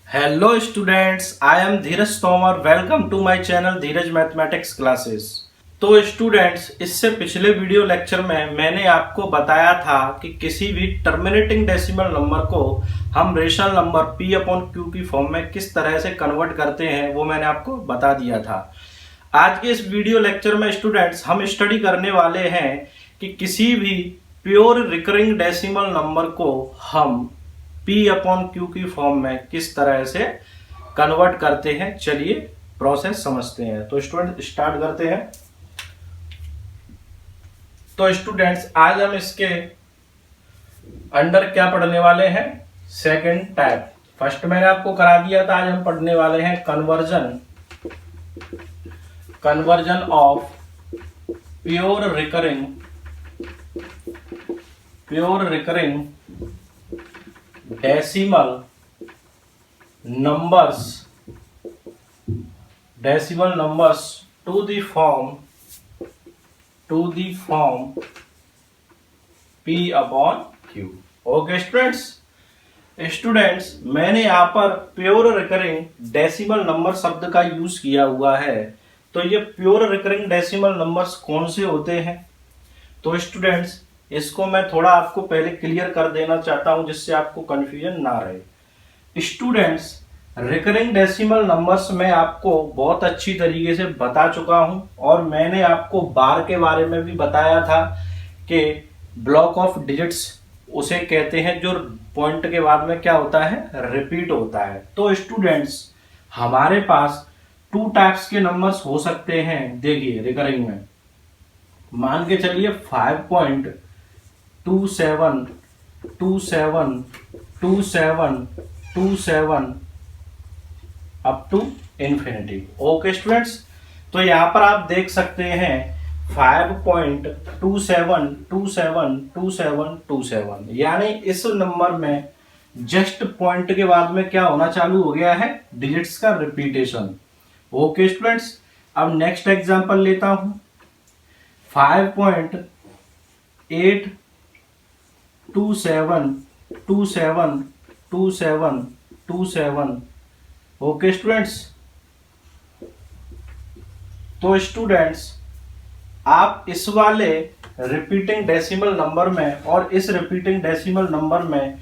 Hello students, I am Dheeraj Tomar. Welcome to my channel Dheeraj mathematics classes. तो students, इससे पिछले video lecture में मैंने आपको बताया था कि किसी भी टर्मिनेटिंग डेसिमल नंबर को हम rational number p upon Q की फॉर्म में किस तरह से कन्वर्ट करते हैं, वो मैंने आपको बता दिया था। आज के इस वीडियो लेक्चर में स्टूडेंट्स हम स्टडी करने वाले हैं कि किसी भी प्योर रिकरिंग डेसिमल नंबर को हम p अपॉन क्यू की फॉर्म में किस तरह से कन्वर्ट करते हैं। चलिए प्रोसेस समझते हैं। तो स्टूडेंट स्टार्ट करते हैं। तो स्टूडेंट्स, आज हम इसके अंडर क्या पढ़ने वाले हैं? Second type. फर्स्ट मैंने आपको करा दिया था। आज हम पढ़ने वाले हैं conversion of pure recurring decimal numbers to the form p upon q। Okay students, मैंने यहाँ पर प्योर रिकरिंग डेसिमल नंबर शब्द का यूज किया हुआ है। तो ये प्योर रिकरिंग डेसिमल नंबर्स कौन से होते हैं? तो स्टूडेंट्स, इसको मैं थोड़ा आपको पहले क्लियर कर देना चाहता हूं जिससे आपको कंफ्यूजन ना रहे। स्टूडेंट्स, रिकरिंग डेसिमल नंबर्स में आपको बहुत अच्छी तरीके से बता चुका हूं और मैंने आपको बार के बारे में भी बताया था कि ब्लॉक ऑफ डिजिट्स उसे कहते हैं जो पॉइंट के बाद में क्या होता है, रिपीट होता है। तो स्टूडेंट्स, हमारे पास टू टाइप्स के नंबर्स हो सकते हैं। देखिए, रिकरिंग में मान के चलिए 5.272727 up to infinity. Okay students, तो यहां पर आप देख सकते हैं 5.272727, यानी इस नंबर में जस्ट पॉइंट के बाद में क्या होना चालू हो गया है, डिजिट्स का रिपीटेशन। ओके स्टूडेंट्स, अब नेक्स्ट एग्जांपल लेता हूं। 5.827272727। ओके स्टूडेंट्स, तो स्टूडेंट्स, आप इस वाले रिपीटिंग डेसिमल नंबर में और इस रिपीटिंग डेसिमल नंबर में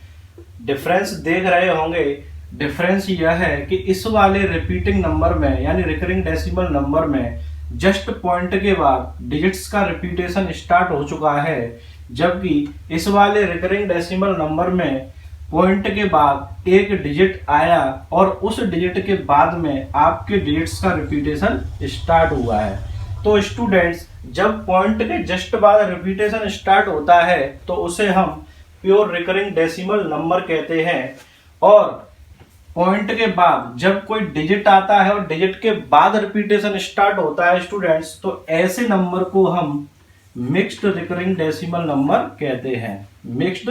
डिफरेंस देख रहे होंगे। डिफरेंस यह है कि इस वाले रिपीटिंग नंबर में यानी रिकरिंग डेसिमल नंबर में जस्ट पॉइंट के बाद डिजिट्स का रिपीटेशन स्टार्ट हो चुका है, जबकि इस वाले रिकरिंग डेसिमल नंबर में पॉइंट के बाद एक डिजिट आया और उस डिजिट के बाद में आपके डिजिट्स का रिपीटेशन स्टार्ट हुआ है। तो स्टूडेंट्स, जब पॉइंट के जस्ट बाद रिपीटेशन स्टार्ट होता है तो उसे हम प्योर रिकरिंग डेसिमल नंबर कहते हैं। और पॉइंट के बाद जब कोई डिजिट आता है और डिजिट के बाद रिपीटेशन स्टार्ट होता है स्टूडेंट्स, तो ऐसे नंबर को हम मिक्स्ड रिकरिंग डेसिमल नंबर कहते हैं। Mixed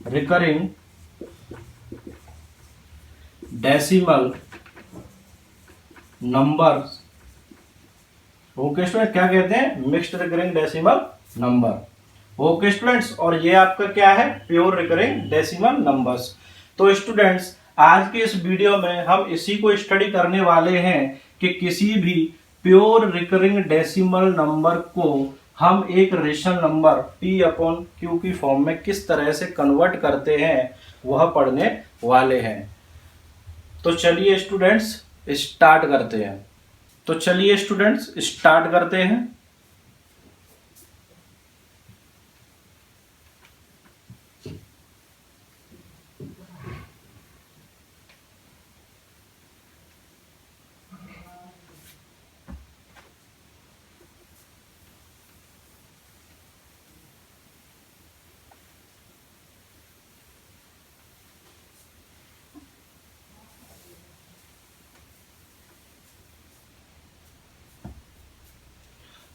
recurring decimal number. Okay student, क्या कहते हैं? Mixed recurring decimal number. Okay students, और ये आपका क्या है? Pure recurring decimal numbers. तो स्टूडेंट्स, आज के इस वीडियो में हम इसी को स्टडी करने वाले हैं कि किसी भी प्योर रिकरिंग डेसिमल नंबर को हम एक rational number p upon Q की फॉर्म में किस तरह से कन्वर्ट करते हैं, वह पढ़ने वाले हैं। तो चलिए स्टूडेंट्स स्टार्ट करते हैं।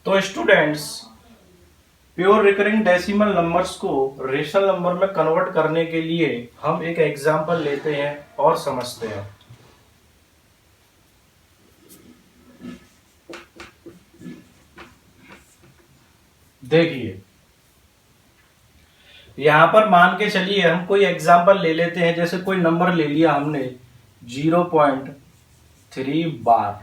तो students, pure recurring decimal numbers को रेशनल नंबर में कन्वर्ट करने के लिए हम एक एग्जांपल लेते हैं और समझते हैं। देखिए, यहां पर मान के चलिए हम कोई एग्जांपल ले लेते हैं। जैसे कोई नंबर ले लिया हमने 0.3 बार।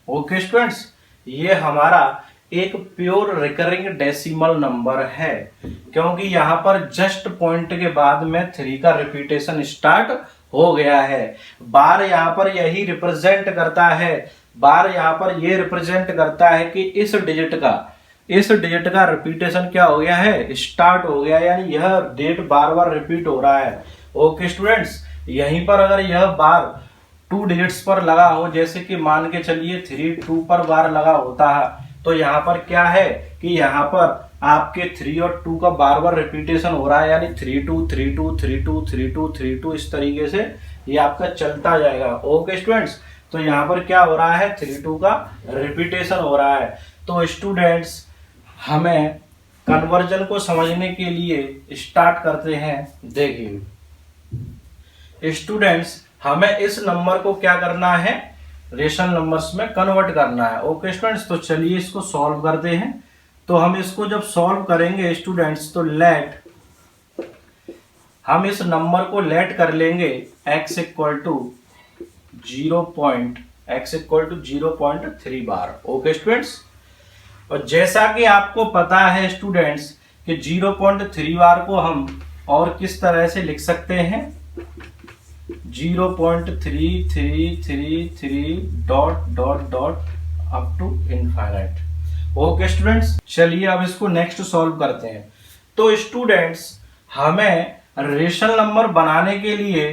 ओके स्टूडेंट्स, ये हमारा एक प्योर रिकरिंग डेसिमल नंबर है, क्योंकि यहाँ पर जस्ट पॉइंट के बाद में 3 का रिपीटेशन स्टार्ट हो गया है। बार यहाँ पर यही रिप्रेजेंट करता है, बार यहाँ पर ये रिप्रेजेंट करता है कि इस डिजिट का रिपीटेशन क्या हो गया है, स्टार्ट हो गया, यानी यह डेट बार बार रिपीट हो रहा है। ओके स्टूडेंट्स, यहीं पर अगर यह बार 2 डिजिट्स पर लगा हो, जैसे कि मान के चलिए 3 2 पर बार लगा होता है, तो यहाँ पर क्या है कि यहाँ पर आपके 3 और 2 का बार बार रिपीटेशन हो रहा है, यानी 3 2 3 2 3 2 3 2 3 2 इस तरीके से ये आपका चलता जाएगा। ओके स्टूडेंट्स, तो यहाँ पर क्या हो रहा है, 3 2 का रिपीटेशन हो रहा है। तो स्टूडेंट्स, हमें कन्वर्जन को समझने के लिए स्टार्ट करते हैं। देखिए स्टूडेंट्स, हमें इस नंबर को क्या करना है, रेशनल नंबर्स में कन्वर्ट करना है। ओके स्टूडेंट्स, तो चलिए इसको सॉल्व करते हैं। तो हम इसको जब सॉल्व करेंगे स्टूडेंट्स, तो हम इस नंबर को लेट कर लेंगे x equal to 0.3 bar. Okay students, और जैसा कि आपको पता है स्टूडेंट्स कि 0.3 बार को हम और किस तरह से लिख सकते हैं, 0.3333 dot dot dot up to infinite. Okay students, चलिए अब इसको नेक्स्ट सॉल्व करते हैं। तो स्टूडेंट्स, हमें रेशनल नंबर बनाने के लिए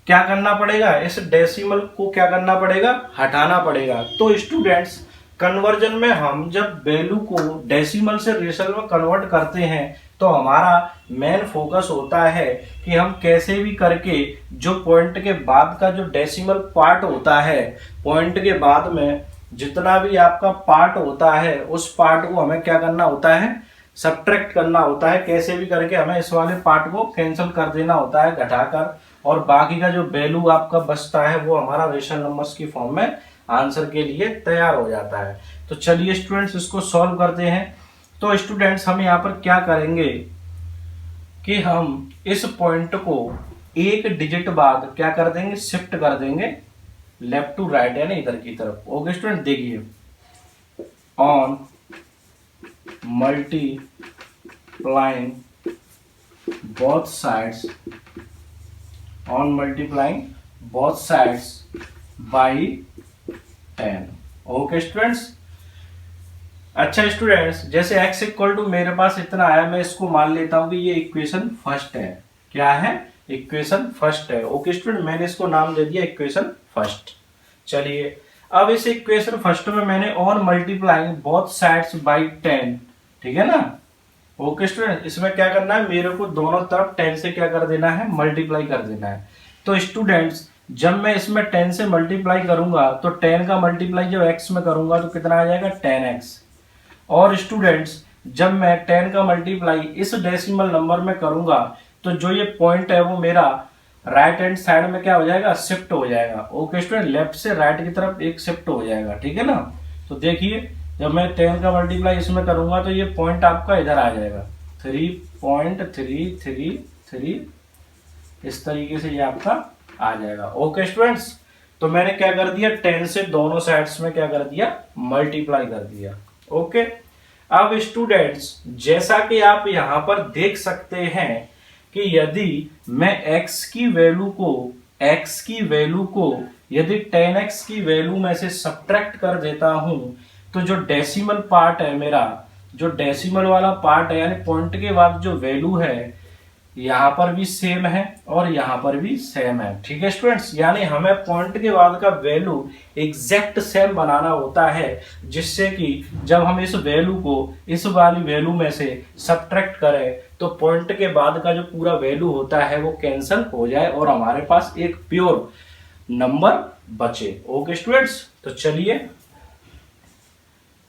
क्या करना पड़ेगा, इस डेसिमल को क्या करना पड़ेगा, हटाना पड़ेगा। तो स्टूडेंट्स, कन्वर्जन में हम जब वैल्यू को डेसिमल से रेशनल में कन्वर्ट करते हैं, तो हमारा मेन फोकस होता है कि हम कैसे भी करके जो पॉइंट के बाद का जो डेसिमल पार्ट होता है, पॉइंट के बाद में जितना भी आपका पार्ट होता है, उस पार्ट को हमें क्या करना होता है, सब्ट्रैक्ट करना होता है। कैसे भी करके हमें इस वाले पार्ट को कैंसिल कर देना होता है घटाकर, और बाकी का जो वैल्यू आपका बचता है वो हमारा रेशनल नंबर्स की फॉर्म में आंसर के लिए तैयार हो जाता है। तो चलिए स्टूडेंट्स, इसको सॉल्व करते हैं। तो स्टूडेंट्स, हम यहाँ पर क्या करेंगे कि हम इस पॉइंट को एक डिजिट बाद क्या कर देंगे, शिफ्ट कर देंगे लेफ्ट टू राइट, यानी इधर की तरफ। ओके स्टूडेंट, देखिए on multiplying both sides, on multiplying both sides by 10। Okay students, अच्छा स्टूडेंट्स, जैसे x इक्वल टू मेरे पास इतना आया, मैं इसको मान लेता हूं कि ये इक्वेशन फर्स्ट है। क्या है, इक्वेशन फर्स्ट है। ओके स्टूडेंट, मैंने इसको नाम दे दिया इक्वेशन फर्स्ट। चलिए अब इस इक्वेशन फर्स्ट में मैंने on multiplying both sides by 10, ठीक है ना। ओके स्टूडेंट, इसमें क्या करना है, मेरे को दोनों तरफ 10 से क्या कर देना है, मल्टीप्लाई कर देना है। तो स्टूडेंट्स, जब मैं इसमें 10 से मल्टीप्लाई करूंगा, तो 10 का मल्टीप्लाई जब x में करूंगा तो कितना आ जाएगा, 10x। और स्टूडेंट्स, जब मैं 10 का मल्टीप्लाई इस डेसिमल नंबर में करूंगा, तो जो ये पॉइंट है वो मेरा राइट हैंड साइड में क्या हो जाएगा, शिफ्ट हो जाएगा। ओके स्टूडेंट, लेफ्ट से राइट की तरफ एक शिफ्ट हो जाएगा, ठीक है ना। तो देखिए, जब मैं 10 का मल्टीप्लाई इसमें करूंगा तो ये पॉइंट आपका इधर आ जाएगा, 3.333, इस तरीके से ये आपका आ जाएगा। ओके स्टूडेंट्स, तो मैंने क्या कर दिया, 10 से दोनों साइड्स में क्या कर दिया, मल्टीप्लाई कर दिया। ओके, अब स्टूडेंट्स, जैसा कि आप यहां पर देख सकते हैं कि यदि मैं x की वैल्यू को यदि 10x की वैल्यू में से सब्ट्रैक्ट कर देता हूं, तो जो डेसिमल पार्ट है मेरा, जो डेसिमल वाला पार्ट है, यानी पॉइंट के बाद जो वैल्यू है, यहाँ पर भी सेम है और यहाँ पर भी सेम है, ठीक है स्टूडेंट्स। यानी हमें पॉइंट के बाद का वैल्यू एग्जैक्ट सेम बनाना होता है, जिससे कि जब हम इस वैल्यू को इस वाली वैल्यू में से सब्ट्रैक्ट करें, तो पॉइंट के बाद का जो पूरा वैल्यू होता है वो कैंसिल हो जाए और हमारे पास एक प्योर नंबर बचे। ओके स्टूडेंट्स, तो चलिए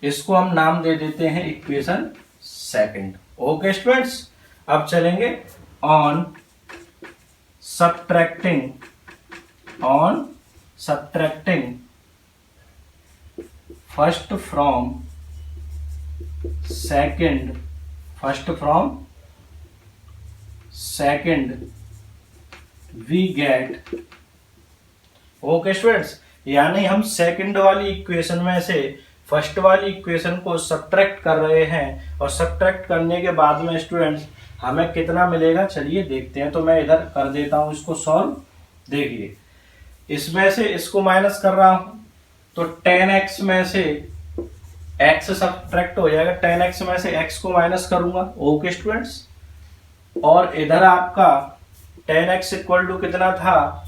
इसको हम नाम दे देते हैं इक्वेशन सेकंड। ओके स्टूडेंट्स, अब चलेंगे on subtracting first from second we get okay students, यानी हम सेकंड वाली इक्वेशन में से फर्स्ट वाली इक्वेशन को सब्ट्रैक्ट कर रहे हैं और सब्ट्रैक्ट करने के बाद में स्टूडेंट्स हमें कितना मिलेगा चलिए देखते हैं। तो मैं इधर कर देता हूं इसको सॉल्व। देखिए इसमें से इसको माइनस कर रहा हूं तो 10x में से x सब्ट्रैक्ट हो जाएगा, 10x में से x को माइनस करूंगा। ओके स्टूडेंट्स, और इधर आपका 10x इक्वल टू कितना था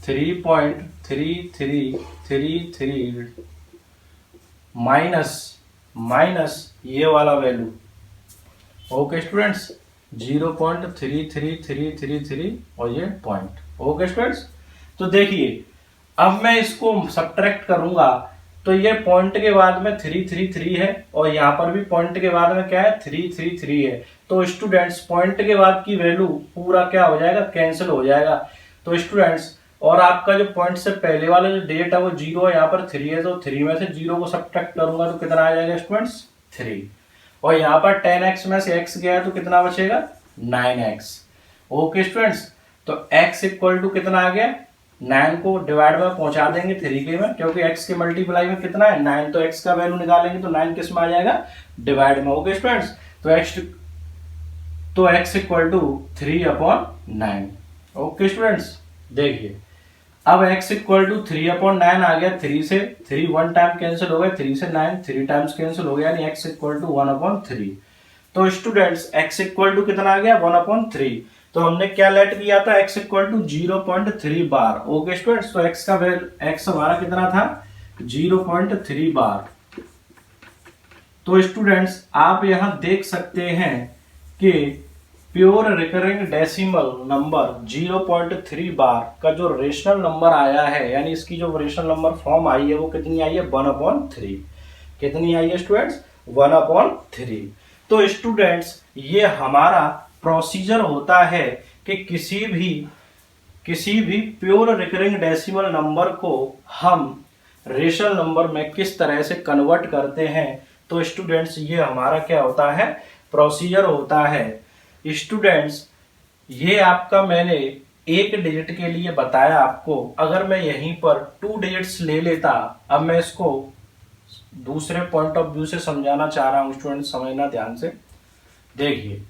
3.3333 माइनस ये वाला वैल्यू। ओके स्टूडेंट्स 0.33333 और ये पॉइंट। ओके स्टूडेंट्स, तो देखिए अब मैं इसको सब्ट्रैक्ट करूंगा तो ये पॉइंट के बाद में 333 है और यहाँ पर भी पॉइंट के बाद में क्या है 333 है। तो स्टूडेंट्स पॉइंट के बाद की वैल्यू पूरा क्या हो जाएगा कैंसिल हो जाएगा। तो स्टूडेंट्स और आपका जो पॉइंट से पहले वाला जो डिजिट है वो 0 है, यहाँ पर 3 है तो 3 में से 0 को सब्ट्रैक्ट करूंगा तो कितना आ जाएगा स्टूडेंट्स 3। और यहाँ पर 10x में से x गया तो कितना बचेगा 9x। ओके स्टूडेंट्स, तो x इक्वल टू कितना आ गया 9 को डिवाइड में पहुंचा देंगे 3 के में, क्योंकि x के मल्टीप्लाई में कितना है 9, तो x का वैल्यू निकालेंगे तो 9 किस में आ जाएगा डिवाइड में। ओके स्टूडेंट्स, तो x equal to 3/9। Okay students, देखिए अब x इक्वल टू 3/9 आ गया, 3 से 3 1 टाइम कैंसिल हो गया, 3 से 9 3 टाइम्स कैंसिल हो गया, यानी x इक्वल टू 1/3। तो स्टूडेंट्स x इक्वल टू कितना आ गया 1/3। तो हमने क्या लेट किया था x equal to 0.3 bar. Okay students, तो x का वैल्यू x हमारा कितना था 0.3 बार। तो स्टूडेंट्स आप यहां देख सकते हैं कि प्योर रिकरिंग डेसिमल नंबर 0.3 बार का जो रेशनल नंबर आया है, यानी इसकी जो रेशनल नंबर फॉर्म आई है वो कितनी आई है 1/3। कितनी आई है स्टूडेंट्स 1/3। तो स्टूडेंट्स ये हमारा प्रोसीजर होता है कि किसी भी प्योर रिकरिंग डेसिमल नंबर को हम रेशनल नंबर में किस तरह से कन्वर्ट करते हैं। तो स्टूडेंट्स ये हमारा क्या होता है प्रोसीजर होता है। स्टूडेंट्स ये आपका मैंने एक डिजिट के लिए बताया आपको, अगर मैं यहीं पर 2 डिजिट्स ले लेता, अब मैं इसको दूसरे पॉइंट ऑफ व्यू से समझाना चाह रहा हूं स्टूडेंट, समझना ध्यान से। देखिए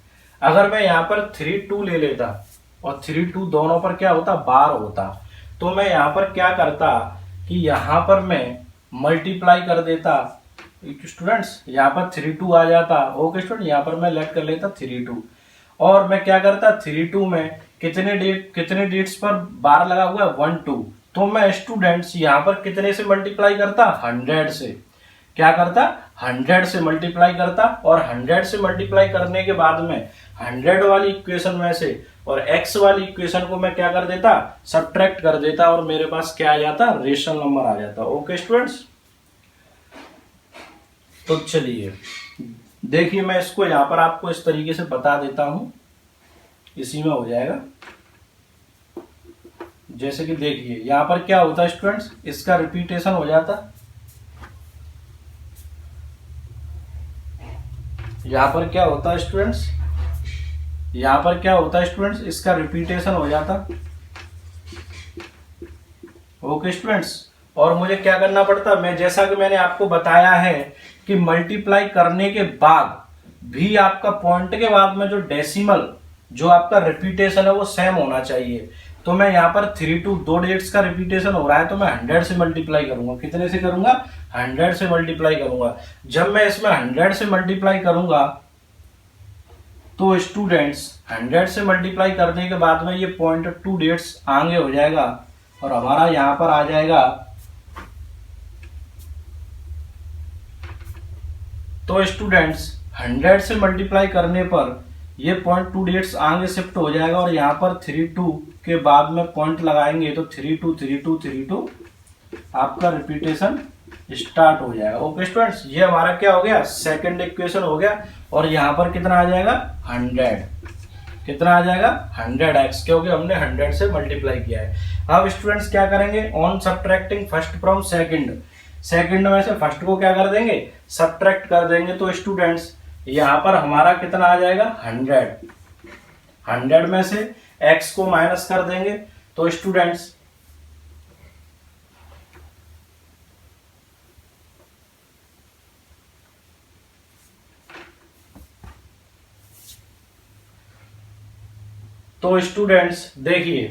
अगर मैं यहाँ पर 3 2 ले लेता और 3 2 दोनों पर क्या होता बार होता, तो मैं यहाँ पर क्या करता कि यहाँ पर मैं मल्टीप्लाई कर देता स्टूडेंट्स, यहाँ पर 3 2 आ जाता। ओके स्टूडेंट, यहाँ पर मैं लेट कर लेता 3 2 और मैं क्या करता 3 2 में कितने डिजिट्स पर बार लगा हुआ है 1 2, तो मैं स्टूडेंट्स यहाँ पर कितने से मल्टीप्लाई करता 100 से। क्या करता 100 से मल्टीप्लाई करता और 100 से मल्टीप्लाई करने के बाद में 100 वाली इक्वेशन में से और x वाली इक्वेशन को मैं क्या कर देता सब्ट्रैक्ट कर देता और मेरे पास क्या आ जाता रेशनल नंबर आ जाता। ओके स्टूडेंट्स, तो चलिए देखिए मैं इसको यहां पर आपको इस तरीके से बता देता हूं, इसी में हो जाएगा। जैसे कि देखिए यहां पर क्या होता है स्टूडेंट्स, इसका रिपीटेशन हो जाता, यहां पर क्या होता है स्टूडेंट्स, यहां पर क्या होता है स्टूडेंट्स, इसका रिपीटेशन हो जाता। ओके स्टूडेंट्स, और मुझे क्या करना पड़ता, मैं जैसा कि मैंने आपको बताया है कि मल्टीप्लाई करने के बाद भी आपका पॉइंट के बाद में जो डेसिमल जो आपका रिपीटेशन है वो सेम होना चाहिए। तो मैं यहाँ पर 3 2 2 डिजिट्स का रिपीटेशन हो रहा है तो मैं 100 से मल्टीप्लाई करूंगा। कितने से करूंगा 100 से मल्टीप्लाई करूंगा। जब मैं इसमें 100 से मल्टीप्लाई करूंगा तो स्टूडेंट्स 100 से मल्टीप्लाई करने के बाद में ये पॉइंट 2 डिजिट्स आगे हो जाएगा और हमारा यहाँ पर आ जाएगा। तो स्टूडेंट्स 100 से मल्टीप्लाई करने पर ये पॉइंट 2 डिजिट्स आगे शिफ्ट हो जाएगा और यहाँ पर 3 2 के बाद में पॉइंट लगाएंगे तो 3 2 3 2 3 2 आपका रिपीटेशन स्टार्ट हो जाएगा। ओके स्टूडेंट्स, ये हमारा क्या हो गया सेकंड इक्वेशन हो गया और यहाँ पर कितना आ जाएगा 100। कितना आ जाएगा 100x, क्योंकि हमने 100 से मल्टीप्लाई किया है। अब स्टूडेंट्स क्या करेंगे, on subtracting first from second, second में से फर्स्ट को क्या कर देंगे सब्ट्रैक्ट कर देंगे। तो स्टूडेंट्स यहाँ पर हमारा कितना आ जाएगा 100 में से x को माइनस कर देंगे। तो स्टूडेंट्स तो स्टूडेंट्स देखिए,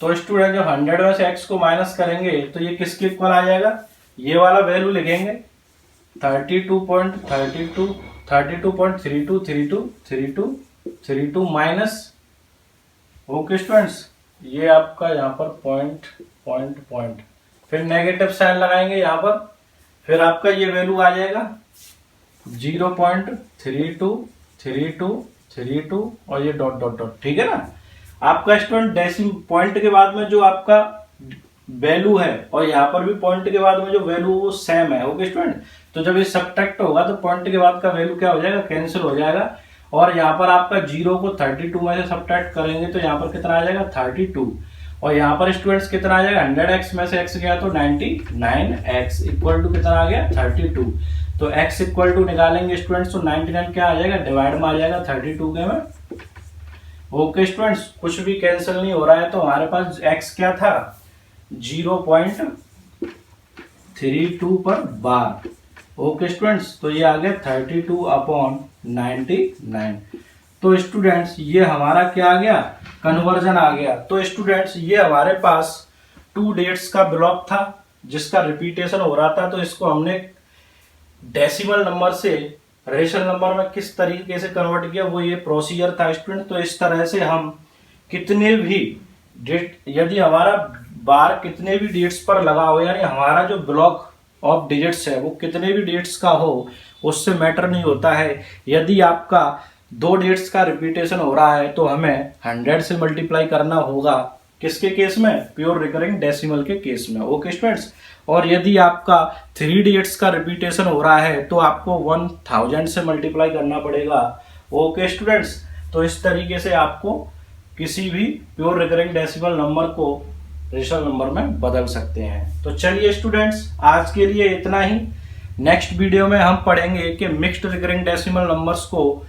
तो स्टूडेंट जब 100 में से x को माइनस करेंगे तो ये किसके इक्वल आ जाएगा, ये वाला वैल्यू लिखेंगे 32.32 माइनस, ओके स्टूडेंट्स, ये आपका यहाँ पर पॉइंट, फिर नेगेटिव साइन लगाएंगे यहाँ पर, फिर आपका ये वैल्यू आ जाएगा 0.32 और ये डॉट डॉट डॉट, ठीक है ना। आपका स्टूडेंट डेसिमल पॉइंट के बाद में जो आपका वैल्यू है और यहाँ पर भी पॉइंट के बाद में जो वैल्यू वो सेम है, ओके स्टूडेंट। तो जब ये सब्ट्रैक्ट होगा तो पॉइंट के बाद का वैल्यू क्या हो जाएगा, कैंसिल हो जाएगा, और यहाँ पर आपका 0 को 32 में से सब्ट्रैक्ट करेंगे तो यहाँ पर कितना आ जाएगा 32, और यहाँ पर स्टूडेंट्स कितना आ जाएगा 100x में से x गया तो 99x इक्वल टू कितना आ गया 32। तो x इक्वल टू निकालेंगे स्टूडेंट्स तो 99 क्या आ जाएगा, डिवाइड में आ जाएगा 32 के में, ओके स्टूडेंट्स। कुछ भी कैंसिल नहीं हो रहा है, तो हमारे पास x क्या था 0.32 पर बार, ओके स्टूडेंट्स। तो ये आ गया 32/99। तो स्टूडेंट्स ये हमारा क्या आ गया, कन्वर्जन आ गया। तो स्टूडेंट्स ये हमारे पास 2 डेट्स का ब्लॉक था जिसका रिपीटेशन हो रहा था, तो इसको हमने डेसिमल नंबर से रेशनल नंबर में किस तरीके से कन्वर्ट किया, वो ये प्रोसीजर था स्टूडेंट। तो इस तरह से हम कितने भी डेट, यदि हमारा बार कितने भी डेट्स पर लगा हो, यानी हमारा जो ब्लॉक ऑफ डिजिट्स है वो कितने भी डेट्स का हो, उससे मैटर नहीं होता है। यदि आपका 2 डेट्स का रिपीटेशन हो रहा है तो हमें 100 से मल्टीप्लाई करना होगा, किसके केस में, प्योर रिकरिंग डेसिमल के केस में, ओके स्टूडेंट्स। और यदि आपका 3 डेट्स का रिपीटेशन हो रहा है तो आपको 1000 से मल्टीप्लाई करना पड़ेगा, ओके स्टूडेंट्स। तो इस तरीके से आपको किसी भी प्योर रिकरिंग डेसिमल नंबर को रेशनल नंबर में बदल सकते हैं। तो चलिए स्टूडेंट्स आज के लिए इतना ही। नेक्स्ट वीडियो में हम पढ़ेंगे कि मिक्स्ड रिकरिंग डेसिमल नंबर्स को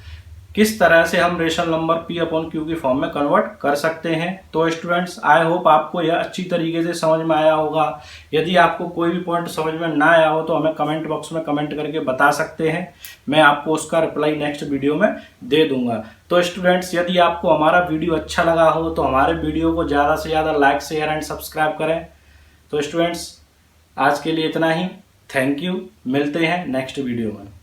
किस तरह से हम रेशनल नंबर P/Q की फॉर्म में कन्वर्ट कर सकते हैं। तो स्टूडेंट्स आई होप आपको यह अच्छी तरीके से समझ में आया होगा। यदि आपको कोई भी पॉइंट समझ में ना आया हो तो हमें कमेंट बॉक्स में कमेंट करके बता सकते हैं, मैं आपको उसका रिप्लाई नेक्स्ट वीडियो में दे दूंगा। तो स्टूडेंट्स यदि आपको हमारा वीडियो अच्छा लगा हो तो हमारे वीडियो को ज़्यादा से ज़्यादा लाइक शेयर एंड सब्सक्राइब करें। तो स्टूडेंट्स आज के लिए इतना ही, थैंक यू, मिलते हैं नेक्स्ट वीडियो में।